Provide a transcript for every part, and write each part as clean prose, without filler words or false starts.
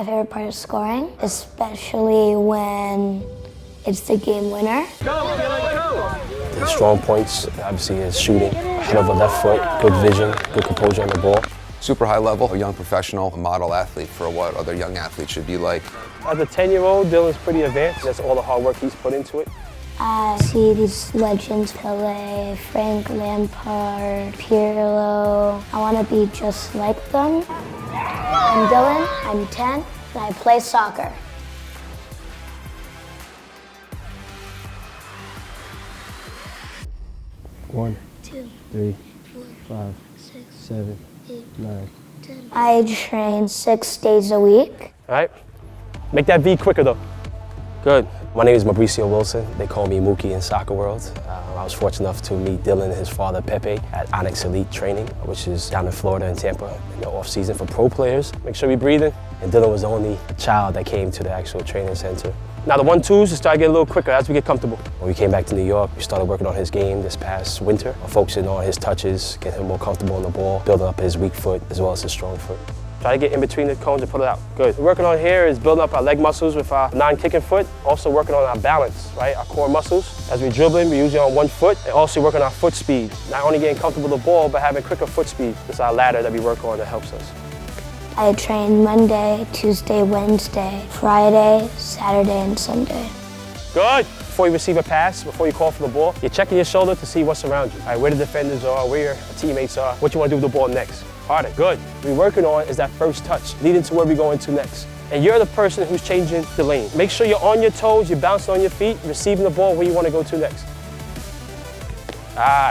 My favorite part is scoring, especially when it's the game winner. The strong points, obviously, is shooting, head over left foot, good vision, good composure on the ball. Super high level, a young professional, a model athlete for what other young athletes should be like. As a 10-year-old, Dylan's pretty advanced. That's all the hard work he's put into it. I see these legends, Pelé, Frank Lampard, Pirlo. I want to be just like them. I'm Dylan, I'm 10, and I play soccer. One, 2, 3, 4, 5, 6, 7, 8, 9. 10. I train 6 days a week. All right, make that V quicker though. Good. My name is Mauricio Wilson. They call me Mookie in soccer world. I was fortunate enough to meet Dylan and his father Pepe at Onyx Elite Training, which is down in Florida in Tampa in the off season for pro players. Make sure you're breathing. And Dylan was the only child that came to the actual training center. Now the 1-2s just started getting a little quicker as we get comfortable. When we came back to New York, we started working on his game this past winter, focusing on his touches, getting him more comfortable on the ball, building up his weak foot as well as his strong foot. Try to get in between the cones and pull it out. Good. What we're working on here is building up our leg muscles with our non-kicking foot. Also working on our balance, right? Our core muscles. As we're dribbling, we're usually on one foot. And also working on our foot speed. Not only getting comfortable with the ball, but having quicker foot speed. This is our ladder that we work on that helps us. I train Monday, Tuesday, Wednesday, Friday, Saturday, and Sunday. Good. Before you receive a pass, before you call for the ball, you're checking your shoulder to see what's around you. All right, where the defenders are, where your teammates are, what you want to do with the ball next. Harder. Good. What we're working on is that first touch, leading to where we're going to next. And you're the person who's changing the lane. Make sure you're on your toes, you're bouncing on your feet, receiving the ball where you want to go to next.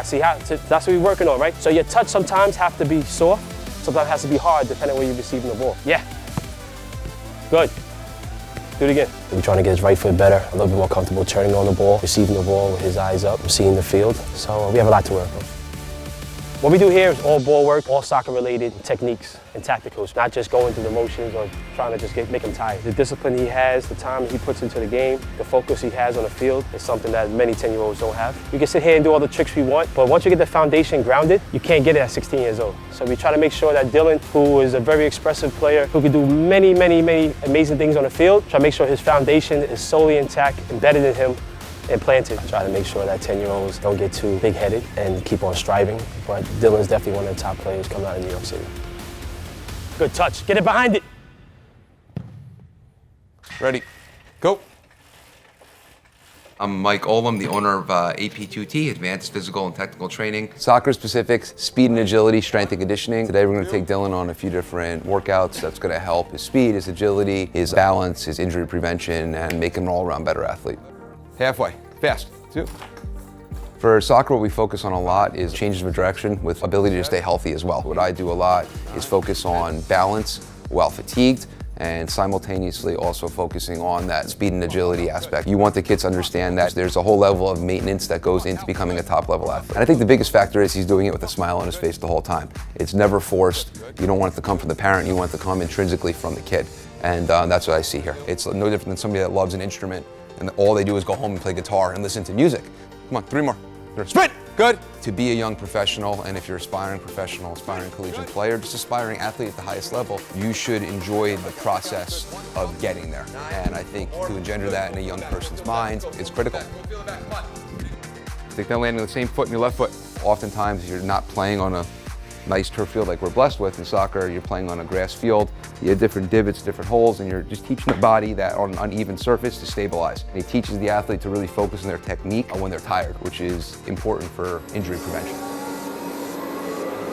See how, that's what we're working on, right? So your touch sometimes have to be soft, sometimes it has to be hard depending on where you're receiving the ball. Yeah. Good. Do it again. We're trying to get his right foot better, a little bit more comfortable turning on the ball, receiving the ball with his eyes up, seeing the field. So we have a lot to work on. What we do here is all ball work, all soccer related techniques and tacticals, not just going through the motions or trying to just make him tired. The discipline he has, the time he puts into the game, the focus he has on the field is something that many 10-year-olds don't have. We can sit here and do all the tricks we want, but once you get the foundation grounded, you can't get it at 16 years old. So we try to make sure that Dylan, who is a very expressive player, who can do many, many, many amazing things on the field, try to make sure his foundation is solely intact, embedded in him, and planted. I try to make sure that 10-year-olds don't get too big-headed and keep on striving, but Dylan's definitely one of the top players coming out of New York City. Good touch, get it behind it. Ready, go. I'm Mike Olam, the owner of AP2T, Advanced Physical and Technical Training. Soccer specifics, speed and agility, strength and conditioning. Today we're gonna take Dylan on a few different workouts that's gonna help his speed, his agility, his balance, his injury prevention, and make him an all-around better athlete. Halfway, fast, 2. For soccer, what we focus on a lot is changes of direction with ability to stay healthy as well. What I do a lot is focus on balance while fatigued, and simultaneously also focusing on that speed and agility aspect. You want the kids to understand that there's a whole level of maintenance that goes into becoming a top level athlete. And I think the biggest factor is he's doing it with a smile on his face the whole time. It's never forced. You don't want it to come from the parent, you want it to come intrinsically from the kid. And that's what I see here. It's no different than somebody that loves an instrument and all they do is go home and play guitar and listen to music. Come on, 3 more. Sprint! Good! To be a young professional, and if you're aspiring professional, aspiring collegiate player, just aspiring athlete at the highest level, you should enjoy the process of getting there. And I think to engender that in a young person's mind, it's critical. Take that landing on the same foot in your left foot. Oftentimes you're not playing on a nice turf field like we're blessed with. In soccer, you're playing on a grass field. You have different divots, different holes, and you're just teaching the body that on an uneven surface to stabilize. And he teaches the athlete to really focus on their technique when they're tired, which is important for injury prevention.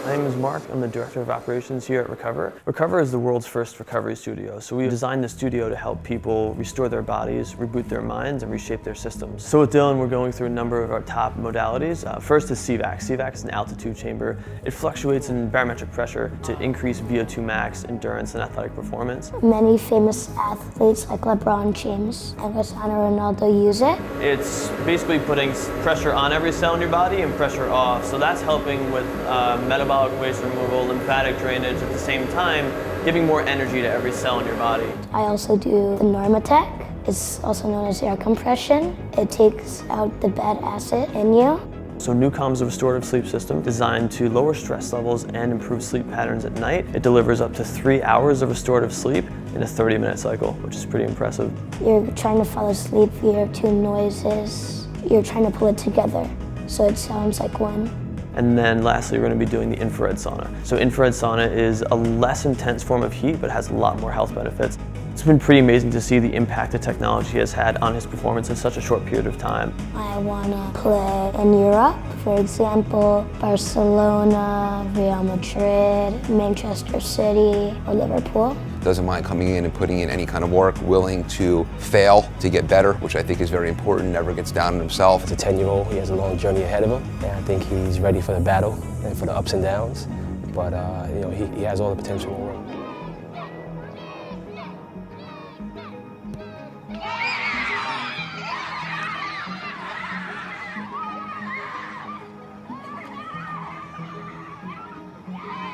My name is Mark. I'm the Director of Operations here at Recover. Recover is the world's first recovery studio. So we designed the studio to help people restore their bodies, reboot their minds, and reshape their systems. So with Dylan, we're going through a number of our top modalities. First is CVAC. CVAC is an altitude chamber. It fluctuates in barometric pressure to increase VO2 max, endurance, and athletic performance. Many famous athletes like LeBron James and Cristiano Ronaldo use it. It's basically putting pressure on every cell in your body and pressure off. So that's helping with metabolic waste removal, lymphatic drainage, at the same time giving more energy to every cell in your body. I also do the Normatec. It's also known as air compression. It takes out the bad acid in you. So Newcom is a restorative sleep system designed to lower stress levels and improve sleep patterns at night. It delivers up to 3 hours of restorative sleep in a 30-minute cycle, which is pretty impressive. You're trying to fall asleep, you hear two noises. You're trying to pull it together so it sounds like one. And then lastly, we're going to be doing the infrared sauna. So infrared sauna is a less intense form of heat, but has a lot more health benefits. It's been pretty amazing to see the impact the technology has had on his performance in such a short period of time. I want to play in Europe, for example, Barcelona, Real Madrid, Manchester City, or Liverpool. Doesn't mind coming in and putting in any kind of work, willing to fail to get better, which I think is very important, never gets down on himself. As a 10-year-old, he has a long journey ahead of him, and I think he's ready for the battle and for the ups and downs, but he has all the potential in the world.